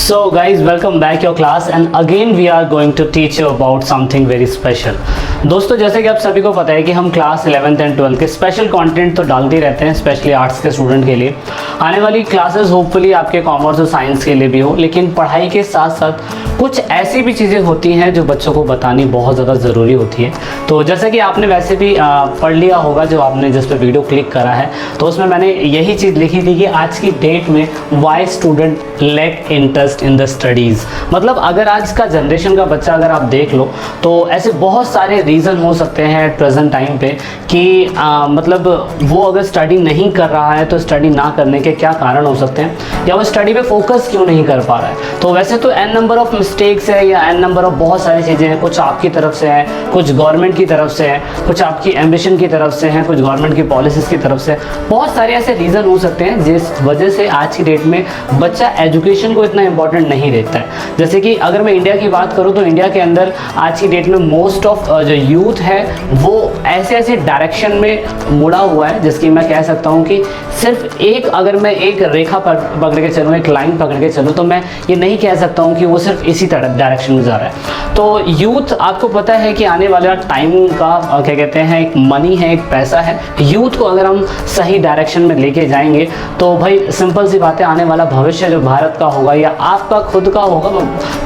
So guys, welcome back your class and again we are going to teach you about something very special. दोस्तों जैसे कि आप सभी को पता है कि हम क्लास 11th एंड 12th के स्पेशल कंटेंट तो डालते ही रहते हैं, स्पेशली आर्ट्स के स्टूडेंट के लिए। आने वाली क्लासेस होपफुली आपके कॉमर्स और साइंस के लिए भी हो, लेकिन पढ़ाई के साथ साथ कुछ ऐसी भी चीज़ें होती हैं जो बच्चों को बतानी बहुत ज़्यादा ज़रूरी होती है। तो जैसे कि आपने वैसे भी पढ़ लिया होगा, जो आपने जिस पे वीडियो क्लिक करा है, तो उसमें मैंने यही चीज़ लिखी थी कि आज की डेट में why student lack interest in the studies. मतलब अगर आज का जनरेशन का बच्चा अगर आप देख लो तो ऐसे बहुत सारे रीज़न हो सकते हैं एट प्रेजेंट टाइम पे कि मतलब वो अगर स्टडी नहीं कर रहा है तो स्टडी ना करने के क्या कारण हो सकते हैं, या वो स्टडी पे फोकस क्यों नहीं कर पा रहा है। तो वैसे तो एन नंबर ऑफ मिस्टेक्स है या एन नंबर ऑफ बहुत सारी चीज़ें हैं, कुछ आपकी तरफ से है, कुछ गवर्नमेंट की तरफ से है, कुछ आपकी एम्बिशन की तरफ से है, कुछ गवर्नमेंट की पॉलिसीज़ की तरफ से। बहुत सारे ऐसे रीज़न हो सकते हैं जिस वजह से आज की डेट में बच्चा एजुकेशन को इतना इंपॉर्टेंट नहीं देता है। जैसे कि अगर मैं इंडिया की बात करूँ तो इंडिया के अंदर आज की डेट में मोस्ट ऑफ जो यूथ है वो ऐसे ऐसे डायरेक्शन में मुड़ा हुआ है, जिसकी मैं कह सकता हूँ कि सिर्फ एक, अगर मैं एक रेखा पकड़ के चलूँ, एक लाइन पकड़ के चलूँ, तो मैं ये नहीं कह सकता हूँ कि वो सिर्फ इसी तरह डायरेक्शन में जा रहा है। तो यूथ, आपको पता है कि आने वाला टाइम का क्या कहते हैं, एक मनी है, एक पैसा है। यूथ को अगर हम सही डायरेक्शन में लेके जाएंगे तो भाई सिंपल सी बात है, आने वाला भविष्य जो भारत का होगा या आपका खुद का होगा,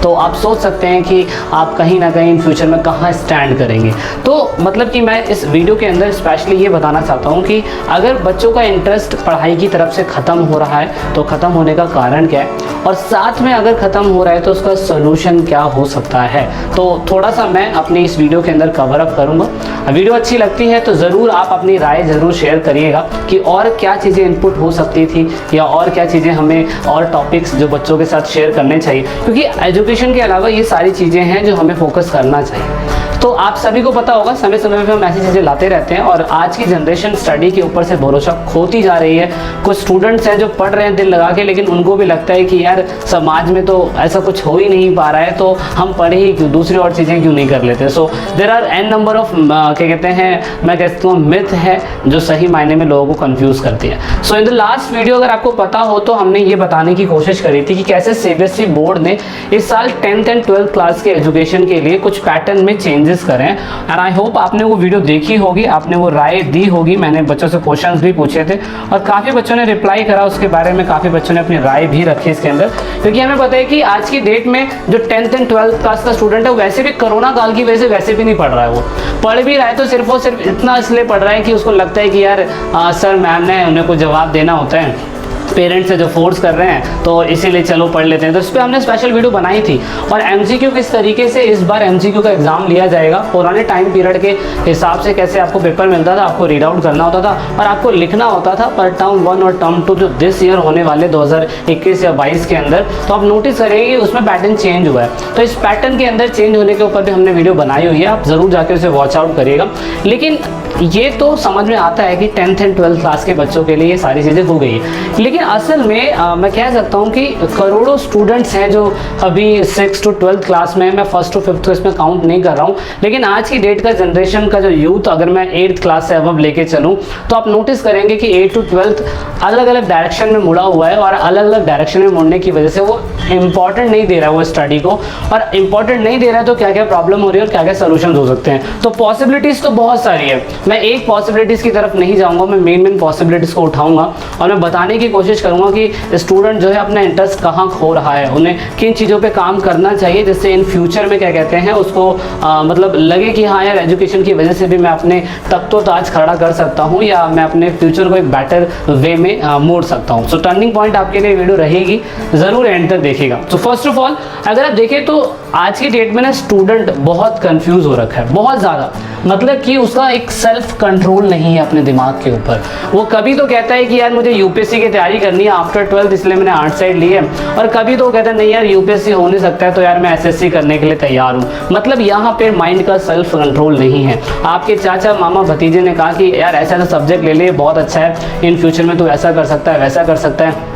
तो आप सोच सकते हैं कि आप कहीं ना कहीं इन फ्यूचर में कहाँ स्टैंड करेंगे। तो मतलब कि मैं इस वीडियो के अंदर स्पेशली ये बताना चाहता हूँ कि अगर बच्चों का इंटरेस्ट पढ़ाई की तरफ से ख़त्म हो रहा है तो ख़त्म होने का कारण क्या है, और साथ में अगर ख़त्म हो रहा है तो उसका सोल्यूशन क्या हो सकता है। तो थोड़ा सा मैं अपनी इस वीडियो के अंदर कवर अप करूँगा। वीडियो अच्छी लगती है तो ज़रूर आप अपनी राय ज़रूर शेयर करिएगा कि और क्या चीज़ें इनपुट हो सकती थी या और क्या चीज़ें हमें और टॉपिक्स जो बच्चों के साथ शेयर करने चाहिए, क्योंकि एजुकेशन के अलावा ये सारी चीज़ें हैं जो हमें फोकस करना चाहिए। तो आप सभी को पता होगा समय समय पे हम ऐसी चीज़ें लाते रहते हैं, और आज की जनरेशन स्टडी के ऊपर से भरोसा खोती जा रही है। कुछ स्टूडेंट्स हैं जो पढ़ रहे हैं दिल लगा के, लेकिन उनको भी लगता है कि यार समाज में तो ऐसा कुछ हो ही नहीं पा रहा है, तो हम पढ़े ही क्यों, दूसरी और चीज़ें क्यों नहीं कर लेते। So there are an number of क्या कहते हैं, मैं कहता हूँ मिथ है जो सही मायने में लोगों को कन्फ्यूज़ करती है। सो इन द लास्ट वीडियो अगर आपको पता हो तो हमने ये बताने की कोशिश करी थी कि कैसे सीबीएसई बोर्ड ने इस साल 10th एंड 12th क्लास के एजुकेशन के लिए कुछ पैटर्न में चेंजेस करें। एंड आई होप आपने वो वीडियो देखी होगी, आपने वो राय दी होगी। मैंने बच्चों से क्वेश्चंस भी पूछे थे और काफ़ी बच्चों ने रिप्लाई करा उसके बारे में, काफ़ी बच्चों ने अपनी राय भी रखी इसके अंदर, क्योंकि हमें पता है कि आज की डेट में जो 10th एंड 12th क्लास का स्टूडेंट है वैसे भी कोरोना काल की वजह से वैसे भी नहीं पढ़ रहा है। वो पढ़ भी रहा है तो सिर्फ और सिर्फ इतना इसलिए पढ़ रहा है कि उसको लगता है कि यार सर मैम ने उन्हें को जवाब देना होता है, पेरेंट्स से जो फोर्स कर रहे हैं, तो इसीलिए चलो पढ़ लेते हैं। तो इस पर हमने स्पेशल वीडियो बनाई थी। और एमसीक्यू किस तरीके से इस बार एमसीक्यू का एग्जाम लिया जाएगा, पुराने टाइम पीरियड के हिसाब से कैसे आपको पेपर मिलता था, आपको रीड आउट करना होता था और आपको लिखना होता था पर टर्म 1 और टर्म 2 जो दिस ईयर होने वाले 2021 या 22 के अंदर, तो आप नोटिस करेंगे उसमें पैटर्न चेंज हुआ है। तो इस पैटर्न के अंदर चेंज होने के ऊपर भी हमने वीडियो बनाई हुई है, आप ज़रूर जाकर उसे वॉच आउट करिएगा। लेकिन ये तो समझ में आता है कि 10th एंड 12th क्लास के बच्चों के लिए ये सारी चीज़ें हो गई है, लेकिन असल में मैं कह सकता हूँ कि करोड़ों स्टूडेंट्स हैं जो अभी 6th to 12th क्लास में, मैं 1st to 5th को इसमें काउंट नहीं कर रहा हूँ, लेकिन आज की डेट का जनरेशन का जो यूथ, अगर मैं 8th क्लास से अब लेके चलूँ तो आप नोटिस करेंगे कि 8th to 12th अलग अलग डायरेक्शन में मुड़ा हुआ है, और अलग अलग डायरेक्शन में मुड़ने की वजह से वो इंपॉर्टेंट नहीं दे रहा है वो स्टडी को। और इंपॉर्टेंट नहीं दे रहा है तो क्या क्या प्रॉब्लम हो रही है और क्या क्या सोल्यूशन हो सकते हैं। तो पॉसिबिलिटीज़ तो बहुत सारी है, मैं एक पॉसिबिलिटीज़ की तरफ नहीं जाऊँगा, मैं मेन पॉसिबिलिटीज़ को उठाऊँगा और मैं बताने की कोशिश करूँगा कि स्टूडेंट जो है अपना इंटरेस्ट कहाँ खो रहा है, उन्हें किन चीज़ों पे काम करना चाहिए जिससे इन फ्यूचर में क्या कहते हैं उसको मतलब लगे कि हाँ यार एजुकेशन की वजह से भी मैं अपने तख्तो ताज खड़ा कर सकता हूँ या मैं अपने फ्यूचर को एक बेटर वे में मोड़ सकता हूँ। सो टर्निंग पॉइंट आपके लिए वीडियो रहेगी, ज़रूर एंड तक देखिएगा। तो फर्स्ट ऑफ ऑल अगर आप देखें तो आज की डेट में ना स्टूडेंट बहुत कंफ्यूज हो रखा है, बहुत ज़्यादा, मतलब कि उसका एक सेल्फ कंट्रोल नहीं है अपने दिमाग के ऊपर। वो कभी तो कहता है कि यार मुझे यूपीएससी की तैयारी करनी है आफ्टर 12th, इसलिए मैंने आर्ट साइड ली है, और कभी तो कहता है नहीं यार यूपीएससी हो नहीं सकता है तो यार मैं एसएससी करने के लिए तैयार हूँ। मतलब यहाँ पे माइंड का सेल्फ कंट्रोल नहीं है। आपके चाचा मामा भतीजे ने कहा कि यार ऐसा सब्जेक्ट ले ले, बहुत अच्छा है, इन फ्यूचर में तू ऐसा कर सकता है, वैसा कर सकता है,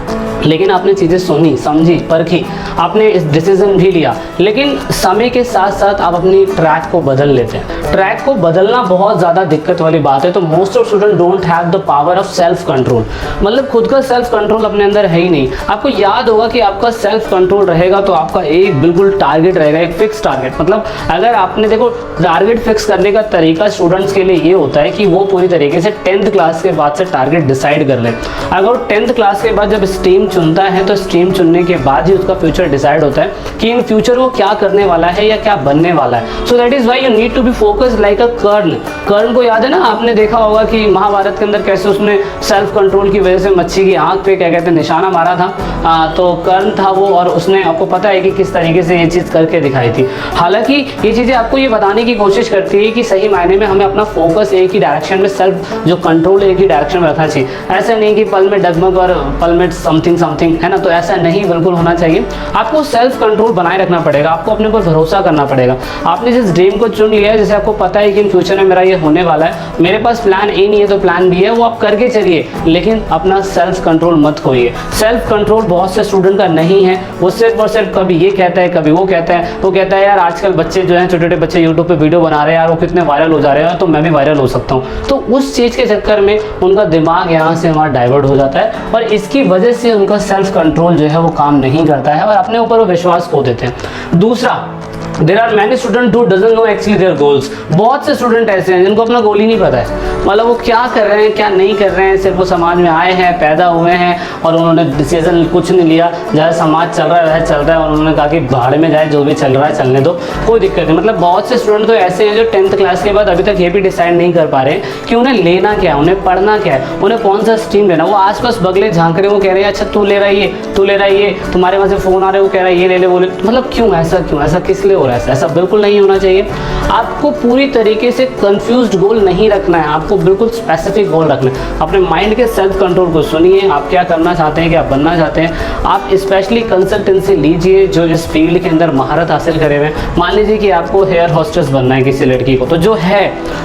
लेकिन आपने चीज़ें सुनी, समझी, परखी, आपने इस डिसीजन भी लिया, लेकिन समय के साथ साथ आप अपनी ट्रैक को बदल लेते हैं। ट्रैक को बदलना बहुत ज़्यादा दिक्कत वाली बात है। तो most of student don't have the power of self control, मतलब खुद का सेल्फ कंट्रोल अपने अंदर है ही नहीं। आपको याद होगा कि आपका सेल्फ कंट्रोल रहेगा तो आपका एक बिल्कुल टारगेट रहेगा, एक फिक्स टारगेट। मतलब अगर आपने देखो टारगेट फिक्स करने का तरीका स्टूडेंट्स के लिए ये होता है कि वो पूरी तरीके से 10th क्लास के बाद से टारगेट डिसाइड कर ले। अगर वो 10th क्लास के बाद जब स्ट्रीम चुनता है तो स्ट्रीम चुनने के बाद ही उसका फ्यूचर डिसाइड होता है कि इन फ्यूचर वो क्या करने वाला है या क्या बनने वाला है। So that is why you need to be focus like a Karna. Karna को याद है ना, आपने देखा होगा कि महाभारत के अंदर कैसे उसने सेल्फ कंट्रोल की वजह से मच्छी की आंख पे क्या कहते हैं निशाना मारा था। तो कर्ण था वो, और उसने, आपको पता है कि किस तरीके से ये चीज़ करके दिखाई थी। हालांकि ये चीज़ें आपको ये बताने की कोशिश करती है कि सही मायने में हमें अपना फोकस एक ही डायरेक्शन में, सेल्फ जो कंट्रोल एक ही डायरेक्शन में रखना चाहिए। ऐसा नहीं कि पल में डगमग और पल में समथिंग समथिंग, है ना, तो ऐसा नहीं बिल्कुल होना चाहिए। आपको सेल्फ कंट्रोल बनाए रखना पड़ेगा, आपको अपने ऊपर भरोसा करना पड़ेगा। आपने जिस ड्रीम को चुन लिया है, जैसे आपको पता है कि इन फ्यूचर में मेरा ये होने वाला है, मेरे पास प्लान ए नहीं है तो प्लान बी है, वो आप करके चलिए, लेकिन अपना सेल्फ कंट्रोल मत खोइए। सेल्फ कंट्रोल बहुत से स्टूडेंट का नहीं है, वो सिर्फ और सिर्फ कभी ये कहता है कभी वो कहता है। वो कहता है यार आजकल बच्चे जो हैं, छोटे छोटे बच्चे यूट्यूब पे वीडियो बना रहे हैं यार, वो कितने वायरल हो जा रहे हैं, तो मैं भी वायरल हो सकता हूँ। तो उस चीज़ के चक्कर में उनका दिमाग यहाँ से वहाँ डाइवर्ट हो जाता है और इसकी वजह से उनका सेल्फ कंट्रोल जो है वो काम नहीं करता है और अपने ऊपर वो विश्वास खो देते हैं। दूसरा, there are many student who doesn't know actually their goals. बहुत से स्टूडेंट ऐसे हैं जिनको अपना गोल ही नहीं पता है, मतलब वो क्या कर रहे हैं क्या नहीं कर रहे हैं, सिर्फ वो समाज में आए हैं, पैदा हुए हैं और उन्होंने डिसीजन कुछ नहीं लिया, जैसे समाज चल रहा है वह चल रहा है और उन्होंने कहा कि भाड़ में जाए, जो भी चल रहा है चलने दो, कोई दिक्कत नहीं। मतलब बहुत से स्टूडेंट तो ऐसे हैं जो 10th क्लास के बाद अभी तक ये भी डिसाइड नहीं कर पा रहे कि उन्हें लेना क्या है, उन्हें पढ़ना क्या है, उन्हें कौन सा स्ट्रीम लेना। वो आसपास बगले झांक रहे, वो कह रहे हैं अच्छा तू ले रहा है ये, तू ले रहा है ये, तुम्हारे वहाँ से फ़ोन आ रहे, वो कह रहा है ये ले ले वो ले। मतलब क्यों ऐसा किस लिए हो रहा है? ऐसा बिल्कुल नहीं होना चाहिए। आपको पूरी तरीके से कंफ्यूज्ड गोल नहीं रखना है, आपको बिल्कुल स्पेसिफिक गोल रखना है। अपने माइंड के सेल्फ कंट्रोल को सुनिए, आप क्या करना चाहते हैं, क्या बनना चाहते हैं। आप स्पेशली कंसल्टेंसी लीजिए जो इस फील्ड के अंदर महारत हासिल करे हुए। मान लीजिए कि आपको हेयर होस्टेस बनना है किसी लड़की को, तो जो है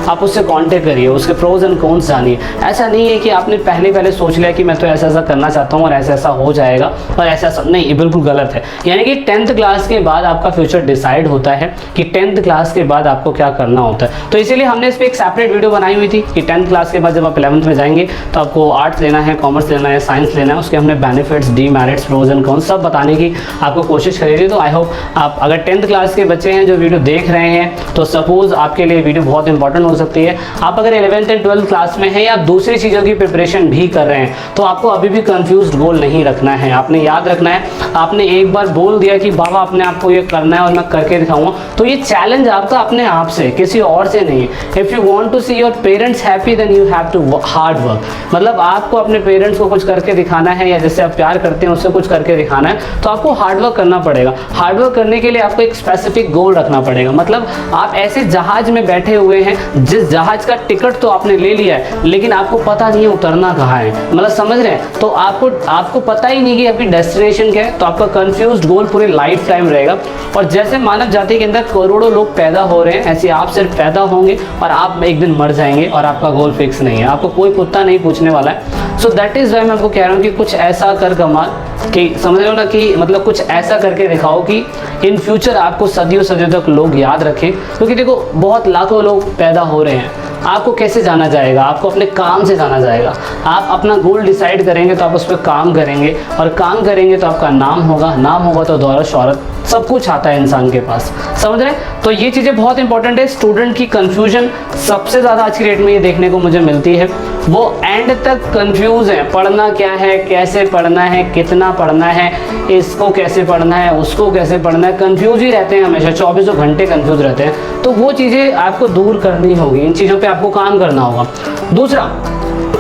आप उससे कांटेक्ट करिए, उसके प्रोज एंड कॉन्स जानिए। ऐसा नहीं है कि आपने पहले सोच लिया कि मैं तो ऐसा करना चाहता हूँ और ऐसा हो जाएगा और ऐसा नहीं, ये बिल्कुल गलत है। यानी कि 10th क्लास के बाद आपका फ्यूचर डिसाइड होता है कि 10th क्लास के बाद आपको क्या करना होता है। तो इसीलिए हमने इस पर एक सेपरेट वीडियो बनाई हुई थी कि 10th क्लास के बाद जब आप 11th में जाएंगे तो आपको आर्ट्स लेना है, कॉमर्स लेना है, साइंस लेना है, उसके हमने benefits, demerits, pros and cons सब बताने की आपको कोशिश करी थी। तो आई होप आप अगर 10th क्लास के बच्चे हैं जो वीडियो देख रहे हैं तो सपोज आपके लिए वीडियो बहुत इंपॉर्टेंट हो सकती है। आप अगर 11th एंड 12th क्लास में हैं या दूसरी चीज़ों की प्रिपरेशन भी कर रहे हैं तो आपको अभी भी कंफ्यूज्ड गोल नहीं रखना है। आपने याद रखना है, आपने एक बार बोल दिया कि बाबा अपने आप को ये करना है और मैं करके दिखाऊंगा, तो ये चैलेंज आपका अपने आप से, किसी और से नहीं है। If you want to see your parents happy then you have to hard work. मतलब आपको अपने पेरेंट्स को कुछ करके दिखाना है या जिससे आप प्यार करते हैं उससे कुछ करके दिखाना है तो आपको हार्ड वर्क करना पड़ेगा। हार्ड वर्क करने के लिए आपको एक स्पेसिफिक गोल रखना पड़ेगा। मतलब आप ऐसे जहाज में बैठे हुए हैं, जिस जहाज का टिकट तो आपने ले लिया है लेकिन आपको पता नहीं है उतरना कहाँ है, मतलब समझ रहे हैं। तो आपको पता ही नहीं कि आपकी डेस्टिनेशन क्या है, तो आपका कंफ्यूज्ड गोल पूरे लाइफ टाइम रहेगा। और जैसे मानव जाति के अंदर करोड़ों लोग पैदा हो रहे हैं, ऐसे आप सिर्फ पैदा होंगे और आप एक दिन मर जाएंगे और आपका गोल फिक्स नहीं है, आपको कोई कुत्ता नहीं पूछने वाला है। सो दैट इज वाई मैं आपको कह रहा हूँ कि कुछ ऐसा कर कमाल कि समझ लो ना कि मतलब कुछ ऐसा करके दिखाओ कि इन फ्यूचर आपको सदियों सदियों तक लोग याद रखें। क्योंकि देखो बहुत लाखों लोग पैदा हो रहे हैं, आपको कैसे जाना जाएगा? आपको अपने काम से जाना जाएगा। आप अपना गोल डिसाइड करेंगे तो आप उस पर काम करेंगे और काम करेंगे तो आपका नाम होगा, नाम होगा तो दौलत शौहरत सब कुछ आता है इंसान के पास, समझ रहे हैं। तो ये चीज़ें बहुत इंपॉर्टेंट है। स्टूडेंट की कंफ्यूजन सबसे ज़्यादा आज की डेट में ये देखने को मुझे मिलती है, वो एंड तक कंफ्यूज है, पढ़ना क्या है, कैसे पढ़ना है, कितना पढ़ना है, इसको कैसे पढ़ना है, उसको कैसे पढ़ना है, कंफ्यूज ही रहते हैं हमेशा, 24 घंटे कंफ्यूज रहते हैं। तो वो चीज़ें आपको दूर करनी होगी, इन चीज़ों पे आपको काम करना होगा। दूसरा,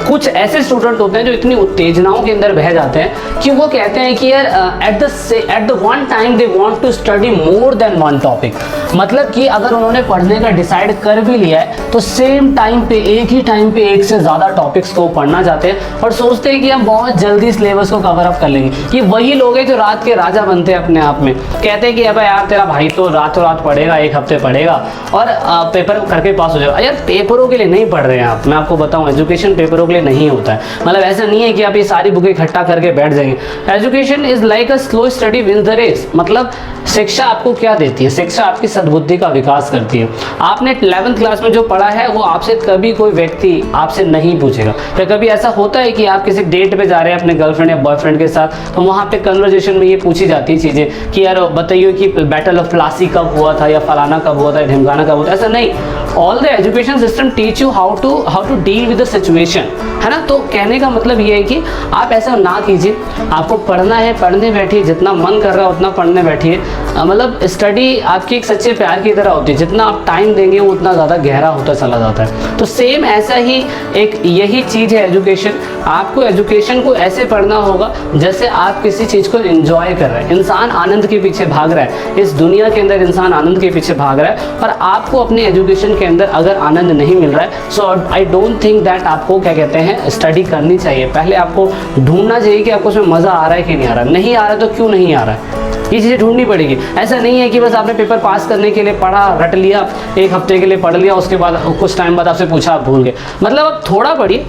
कुछ ऐसे स्टूडेंट होते हैं जो इतनी उत्तेजनाओं के अंदर बह जाते हैं कि वो कहते हैं कि यार at the one time they want to study more than one topic. मतलब कि अगर उन्होंने पढ़ने का डिसाइड कर भी लिया है तो सेम टाइम पे, एक ही टाइम पे एक से ज़्यादा टॉपिक्स को पढ़ना चाहते हैं और सोचते हैं कि हम बहुत जल्दी सिलेबस को कवर अप कर लेंगे। कि वही लोग हैं जो रात के राजा बनते हैं अपने आप में, कहते हैं कि अब यार तेरा भाई तो रातों रात पढ़ेगा, एक हफ्ते पढ़ेगा और पेपर करके पास हो जाएगा। यार पेपरों के लिए नहीं पढ़ रहे हैं आप, मैं आपको बताऊँ, एजुकेशन पेपरों के लिए लिए नहीं होता है। मतलब ऐसा नहीं है कि आप ये सारी बुकें इकट्ठा करके बैठ जाएंगे। Education is like a slow study wins the race. मतलब शिक्षा आपको क्या देती है? शिक्षा आपकी सद्बुद्धि का विकास करती है। आपने 11th क्लास में जो पढ़ा है वो आपसे कभी कोई व्यक्ति आपसे नहीं पूछेगा। फिर कभी ऐसा होता है कि आप किसी डेट पे जा रहे हैं अपने गर्लफ्रेंड या बॉयफ्रेंड के साथ, तो वहाँ पे कन्वर्जेशन में ये पूछी जाती है चीज़ें कि यार बताइए कि बैटल ऑफ प्लासी कब हुआ था, या फलाना कब हुआ था, ढिमकाना कब हुआ था। ऐसा नहीं, all the education system teach you how to deal with the situation, है ना। तो कहने का मतलब ये है कि आप ऐसा ना कीजिए, आपको पढ़ना है, पढ़ने बैठिए, जितना मन कर रहा है उतना पढ़ने बैठिए। मतलब स्टडी आपकी एक सच्चे प्यार की तरह होती है, जितना आप टाइम देंगे वो उतना ज़्यादा गहरा होता चला जाता है। तो सेम ऐसा ही एक यही चीज़ है एजुकेशन। आपको एजुकेशन को ऐसे पढ़ना होगा जैसे आप किसी चीज़ को एंजॉय कर रहे हैं। इंसान आनंद के पीछे भाग रहा है, इस दुनिया के अंदर इंसान आनंद के पीछे भाग रहा है, पर आपको अपने एजुकेशन के अंदर अगर आनंद नहीं मिल रहा है, सो आई डोंट थिंक दैट आपको क्या कहते हैं स्टडी करनी चाहिए। पहले आपको ढूंढना चाहिए कि आपको उसमें मज़ा आ रहा है कि नहीं आ रहा है। नहीं आ रहा है तो क्यों नहीं आ रहा है, ये चीज़ें ढूंढनी पड़ेगी। ऐसा नहीं है कि बस आपने पेपर पास करने के लिए पढ़ा, रट लिया, एक हफ्ते के लिए पढ़ लिया, उसके बाद कुछ टाइम बाद आपसे पूछा आप भूल गए। मतलब आप थोड़ा पढ़िए,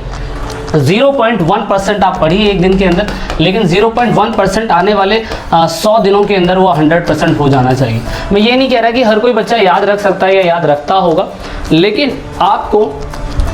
0.1% आप पढ़िए एक दिन के अंदर, लेकिन 0.1% आने वाले 100 दिनों के अंदर वो 100% हो जाना चाहिए। मैं ये नहीं कह रहा कि हर कोई बच्चा याद रख सकता है या याद रखता होगा, लेकिन आपको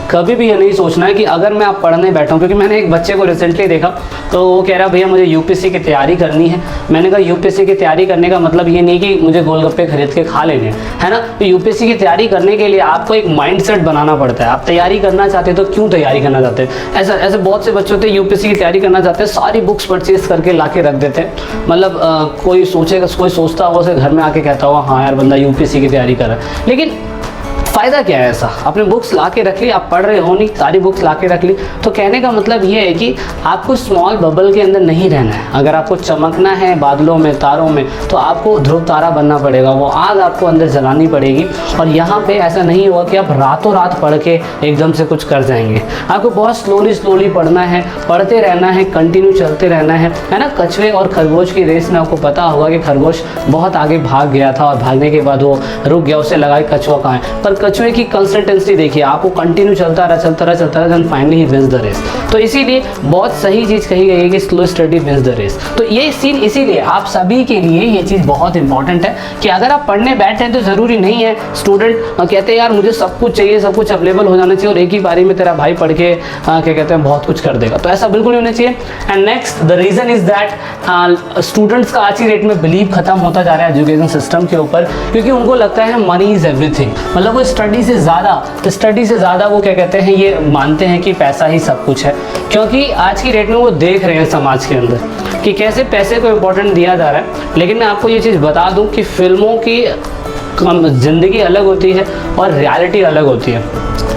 कभी भी ये नहीं सोचना है कि अगर मैं आप पढ़ने बैठा हूँ। क्योंकि मैंने एक बच्चे को रिसेंटली देखा, तो वो कह रहा भैया मुझे यूपीएससी की तैयारी करनी है। मैंने कहा यूपीएससी की तैयारी करने का मतलब ये नहीं कि मुझे गोलगप्पे खरीद के खा लेने, है ना। तो यूपीएससी की तैयारी करने के लिए आपको एक माइंडसेट बनाना पड़ता है। आप तैयारी करना चाहते हैं तो क्यों तैयारी करना चाहते हैं? ऐसे बहुत से बच्चे होते हैं यूपीएससी की तैयारी करना चाहते हैं, सारी बुक्स परचेज करके ला के रख देते हैं। मतलब कोई सोचता होगा, उसे घर में आके कहता होगा हाँ यार बंदा यूपीएससी की तैयारी कर रहा है, लेकिन फ़ायदा क्या है ऐसा? आपने बुक्स ला के रख ली, आप पढ़ रहे हो नहीं, सारी बुक्स ला के रख ली। तो कहने का मतलब ये है कि आपको स्मॉल बबल के अंदर नहीं रहना है। अगर आपको चमकना है बादलों में, तारों में, तो आपको ध्रुव तारा बनना पड़ेगा। वो आग आपको अंदर जलानी पड़ेगी। और यहाँ पे ऐसा नहीं होगा कि आप रातों रात पढ़ के एकदम से कुछ कर जाएंगे। आपको बहुत स्लोली पढ़ना है, पढ़ते रहना है, कंटिन्यू चलते रहना है ना। कछुए और खरगोश की रेस में आपको पता होगा कि खरगोश बहुत आगे भाग गया था और भागने के बाद वो रुक गया, उसे लगा कि कछुआ कहाँ है। पर कछुए की कंसिस्टेंसी देखिए, आपको कंटिन्यू चलता रहा and finally he wins the race. तो इसीलिए बहुत सही चीज़ कही गई है कि slow study wins the race. तो ये सीन इसीलिए आप सभी के लिए ये चीज़ बहुत इंपॉर्टेंट है कि अगर आप पढ़ने बैठे हैं तो ज़रूरी नहीं है स्टूडेंट कहते हैं यार मुझे सब कुछ चाहिए, सब कुछ अवेलेबल हो जाना चाहिए और एक ही बारी में तेरा भाई पढ़ के क्या कहते हैं बहुत कुछ कर देगा। तो ऐसा बिल्कुल नहीं होना चाहिए। And next the reason is that students का आज की डेट में बिलीव खत्म होता जा रहा है एजुकेशन सिस्टम के ऊपर, क्योंकि उनको लगता है मनी इज़ एवरीथिंग। मतलब वो स्टडी से ज़्यादा वो क्या कहते हैं ये मानते हैं कि पैसा ही सब कुछ है। क्योंकि आज की डेट में वो देख रहे हैं समाज के अंदर कि कैसे पैसे को इम्पोर्टेंट दिया जा रहा है। लेकिन मैं आपको ये चीज़ बता दूं कि फिल्मों की ज़िंदगी अलग होती है और रियलिटी अलग होती है।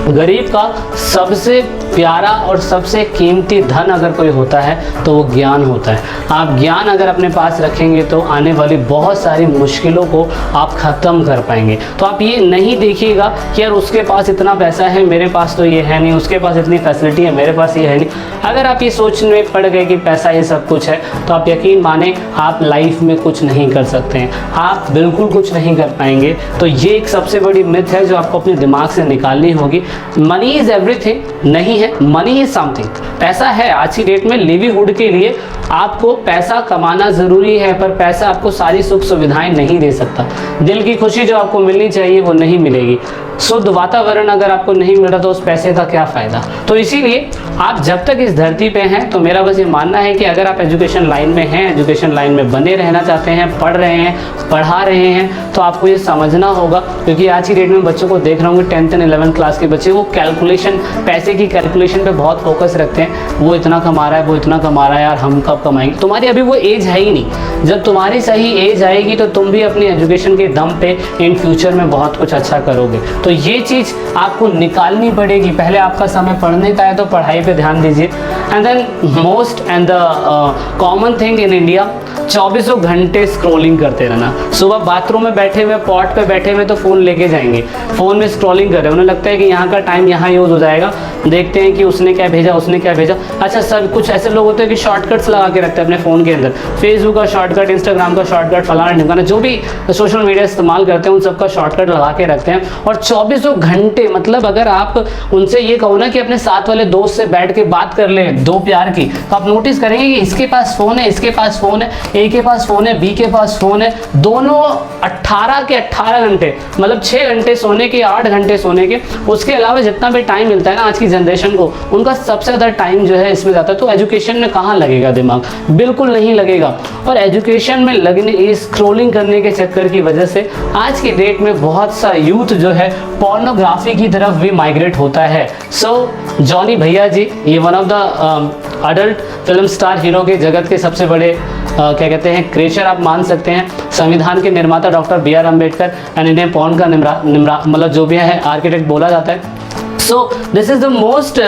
गरीब का सबसे प्यारा और सबसे कीमती धन अगर कोई होता है तो वो ज्ञान होता है। आप ज्ञान अगर अपने पास रखेंगे तो आने वाली बहुत सारी मुश्किलों को आप ख़त्म कर पाएंगे। तो आप ये नहीं देखिएगा कि यार उसके पास इतना पैसा है मेरे पास तो ये है नहीं, उसके पास इतनी फैसिलिटी है मेरे पास ये है नहीं। अगर आप ये सोचने पड़ गए कि पैसा ये सब कुछ है तो आप यकीन माने आप लाइफ में कुछ नहीं कर सकते हैं, आप बिल्कुल कुछ नहीं कर पाएंगे। तो ये एक सबसे बड़ी मिथ है जो आपको अपने दिमाग से निकालनी होगी। मनी इज़ एवरीथिंग नहीं है, मनी इज समथिंग। पैसा है आज की डेट में लिवलीहुड के लिए आपको पैसा कमाना ज़रूरी है, पर पैसा आपको सारी सुख सुविधाएं नहीं दे सकता। दिल की खुशी जो आपको मिलनी चाहिए वो नहीं मिलेगी। शुद्ध वातावरण अगर आपको नहीं मिल रहा तो उस पैसे का क्या फ़ायदा। तो इसीलिए आप जब तक इस धरती पे हैं तो मेरा बस ये मानना है कि अगर आप एजुकेशन लाइन में हैं, एजुकेशन लाइन में बने रहना चाहते हैं, पढ़ रहे हैं, पढ़ा रहे हैं, तो आपको ये समझना होगा। क्योंकि आज की डेट में बच्चों को देख रहा हूँ 10th and 11th क्लास के बच्चे वो कैलकुलेशन, पैसे की कैलकुलेशन पे बहुत फोकस रखते हैं। वो इतना कमा रहा है, वो इतना कमा रहा है, यार हम कब कमाएंगे। तुम्हारी अभी वो एज है ही नहीं। जब तुम्हारी सही एज आएगी तो तुम भी अपनी एजुकेशन के दम पे इन फ्यूचर में बहुत कुछ अच्छा करोगे। तो ये चीज़ आपको निकालनी पड़ेगी। पहले आपका समय पढ़ने का है तो पढ़ाई पे ध्यान दीजिए। And then most and the common thing in India, 24 घंटे स्क्रॉलिंग करते रहना। सुबह बाथरूम में बैठे हुए, पॉट पे बैठे हुए तो फ़ोन लेके जाएंगे, फ़ोन में स्क्रॉलिंग कर रहे हैं, उन्हें लगता है कि यहाँ का टाइम यहाँ यूज़ हो जाएगा, देखते हैं कि उसने क्या भेजा, उसने क्या भेजा। अच्छा, सब कुछ ऐसे लोग होते हैं कि शॉर्टकट्स लगा के रखते हैं अपने फ़ोन के अंदर, फेसबुक का शॉर्टकट, इंस्टाग्राम का शॉर्टकट, फलाना ढिमकाना, जो भी सोशल मीडिया इस्तेमाल करते हैं उन सबका शॉर्टकट लगा के रखते हैं। और 24 घंटे, मतलब अगर आप उनसे ये कहो ना कि अपने साथ वाले दोस्त से बैठ के बात कर ले दो प्यार की, तो आप नोटिस करेंगे कि इसके पास फ़ोन है, इसके पास फ़ोन है, ए के पास फ़ोन है, बी के पास फ़ोन है, दोनों 18 के 18 घंटे, मतलब 6 घंटे सोने के, 8 घंटे सोने के, उसके अलावा जितना भी टाइम मिलता है ना आज की जनरेशन को, उनका सबसे ज़्यादा टाइम जो है इसमें जाता है। तो एजुकेशन में कहाँ लगेगा दिमाग, बिल्कुल नहीं लगेगा। और एजुकेशन में लगने, ये स्क्रॉलिंग करने के चक्कर की वजह से आज की डेट में बहुत सा यूथ जो है पोर्नोग्राफी की तरफ भी माइग्रेट होता है। सो जॉनी भैया जी, ये one of the adult film star hero के जगत के सबसे बड़े क्या कहते हैं क्रिएचर आप मान सकते हैं, संविधान के निर्माता doctor B R Ambedkar, and इन्हें पॉर्न का मतलब जो भी है आर्किटेक्ट बोला जाता है। So this is the most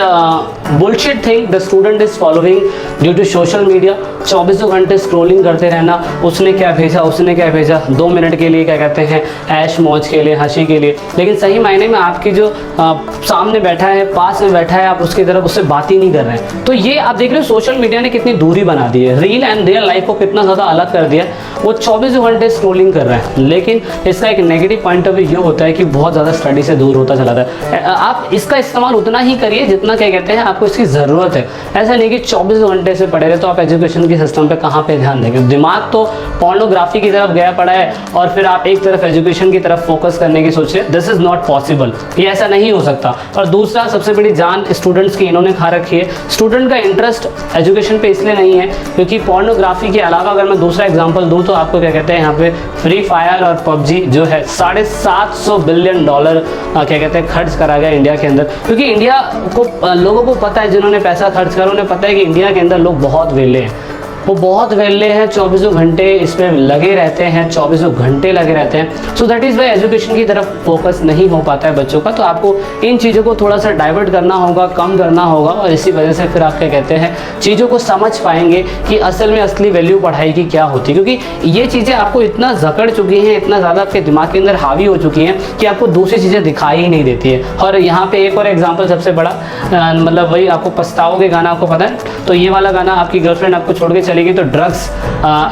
bullshit thing the student is following due to social media। 24 घंटे स्क्रॉलिंग करते रहना, उसने क्या भेजा, उसने क्या भेजा, 2 मिनट के लिए क्या कहते हैं ऐश मौज के लिए, हंसी के लिए, लेकिन सही मायने में आपकी जो सामने बैठा है, पास में बैठा है, आप उसकी तरफ उससे बात ही नहीं कर रहे हैं। तो ये आप देख रहे हो सोशल मीडिया ने कितनी दूरी बना दी है, रियल एंड रियल लाइफ को कितना ज़्यादा अलग कर दिया। वो 24 घंटे स्क्रॉलिंग कर रहे हैं, लेकिन इसका एक नेगेटिव पॉइंट ऑफ व्यू ये होता है कि बहुत ज़्यादा स्टडी से दूर होता चला जाता है। आप इसका इस्तेमाल उतना ही करिए जितना क्या कहते हैं आपको इसकी ज़रूरत है। ऐसा नहीं कि 24 घंटे से पढ़े रहे तो आप एजुकेशन के सिस्टम पे कहाँ पे ध्यान देंगे। दिमाग तो पोर्नोग्राफी की तरफ गया पड़ा है और फिर आप एक तरफ एजुकेशन की तरफ फोकस करने की सोच रहे, दिस इज़ नॉट पॉसिबल, ये ऐसा नहीं हो सकता। और दूसरा सबसे बड़ी जान स्टूडेंट्स की इन्होंने खा रखी है। स्टूडेंट का इंटरेस्ट एजुकेशन पे इसलिए नहीं है क्योंकि पोर्नोग्राफी के अलावा अगर मैं दूसरा एग्जाम्पल दूँ तो आपको क्या कहते हैं यहाँ पे फ्री फायर और पबजी जो है $750 बिलियन क्या कहते हैं खर्च करा गया इंडिया के अंदर। क्योंकि इंडिया को लोगों को पता है, जिन्होंने पैसा खर्च करा उन्हें पता है कि इंडिया के अंदर लोग बहुत वेले हैं, वो बहुत वेले हैं, 24 घंटे इस पर लगे रहते हैं, 24 घंटे लगे रहते हैं। So that is why education की तरफ फोकस नहीं हो पाता है बच्चों का। तो आपको इन चीज़ों को थोड़ा सा डाइवर्ट करना होगा, कम करना होगा, और इसी वजह से फिर आप क्या कहते हैं चीज़ों को समझ पाएंगे कि असल में असली वैल्यू पढ़ाई की क्या होती है। क्योंकि ये चीज़ें आपको इतना जकड़ चुकी हैं, इतना ज़्यादा आपके दिमाग के अंदर हावी हो चुकी हैं कि आपको दूसरी चीज़ें दिखाई ही नहीं देती है। और यहाँ पे एक और एग्जाम्पल सबसे बड़ा मतलब वही आपको पछताओगे गाना आपको पता है, तो ये वाला गाना आपकी गर्लफ्रेंड आपको छोड़ के चलेगी तो ड्रग्स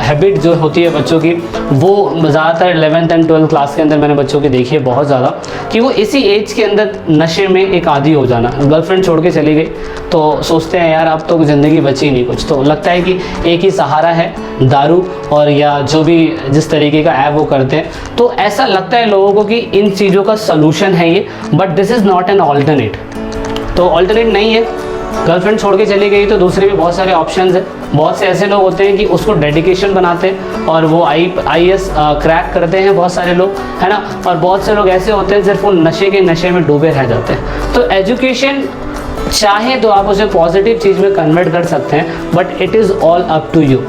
हैबिट जो होती है बच्चों की, वो ज़्यादातर 11th एंड 12th क्लास के अंदर मैंने बच्चों की देखी है बहुत ज़्यादा, कि वो इसी एज के अंदर नशे में एक आदी हो जाना। गर्लफ्रेंड छोड़ के चली गई तो सोचते हैं यार अब तो ज़िंदगी बची नहीं कुछ, तो लगता है कि एक ही सहारा है दारू और या जो भी जिस तरीके का ऐप वो करते हैं। तो ऐसा लगता है लोगों को कि इन चीज़ों का सलूशन है ये, but this is not an alternate. तो ऑल्टरनेट नहीं है। गर्लफ्रेंड छोड़ के चली गई तो दूसरे भी बहुत सारे ऑप्शंस हैं। बहुत से ऐसे लोग होते हैं कि उसको डेडिकेशन बनाते हैं और वो IAS क्रैक करते हैं बहुत सारे लोग, है ना। और बहुत से लोग ऐसे होते हैं सिर्फ वो नशे में डूबे रह जाते हैं। तो एजुकेशन चाहे तो आप उसे पॉजिटिव चीज़ में कन्वर्ट कर सकते हैं, but it is all up to you.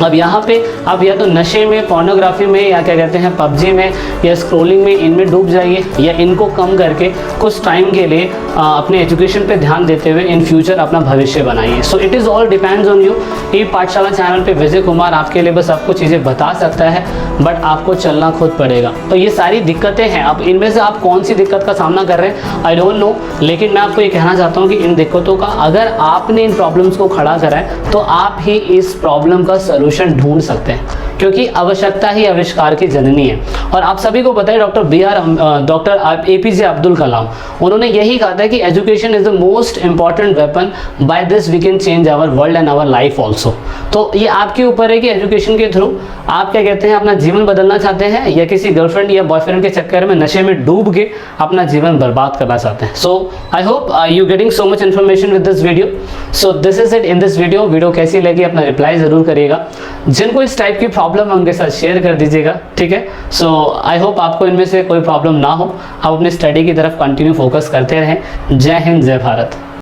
अब यहाँ पे आप या तो नशे में, पोर्नोग्राफी में, या क्या कहते हैं पबजी में या स्क्रॉलिंग में, इनमें डूब जाइए, या इनको कम करके कुछ टाइम के लिए अपने एजुकेशन पे ध्यान देते हुए इन फ्यूचर अपना भविष्य बनाइए। So it is all depends on you. E Pathshala channel पे विजय कुमार आपके लिए बस आपको चीज़ें बता सकता है, बट आपको चलना खुद पड़ेगा। तो ये सारी दिक्कतें हैं, अब इनमें से आप कौन सी दिक्कत का सामना कर रहे हैं आई डोंट नो, लेकिन मैं आपको ये कहना चाहता हूँ कि इन दिक्कतों का अगर आपने इन प्रॉब्लम्स को खड़ा करा है तो आप ही इस प्रॉब्लम का सलूशन ढूंढ सकते हैं, क्योंकि आवश्यकता ही आविष्कार की जननी है। और आप सभी को पता है डॉक्टर APJ अब्दुल कलाम, उन्होंने यही कहा था कि education is the most important weapon, by this we can change our world and our life also. तो ये आपके ऊपर है कि एजुकेशन के थ्रू आप क्या कहते हैं अपना जीवन बदलना चाहते हैं, या किसी गर्लफ्रेंड या बॉयफ्रेंड के चक्कर में नशे में डूब के अपना जीवन बर्बाद करना चाहते हैं। So I hope you getting so much information with this video. So this is it in this video कैसी लगी अपना रिप्लाई ज़रूर करिएगा। जिनको इस टाइप की प्रॉब्लम है उनके साथ शेयर कर दीजिएगा, ठीक है। सो आई होप आपको इनमें से कोई प्रॉब्लम ना हो, आप अपने स्टडी की तरफ कंटिन्यू फोकस करते रहें। जय हिंद, जय भारत।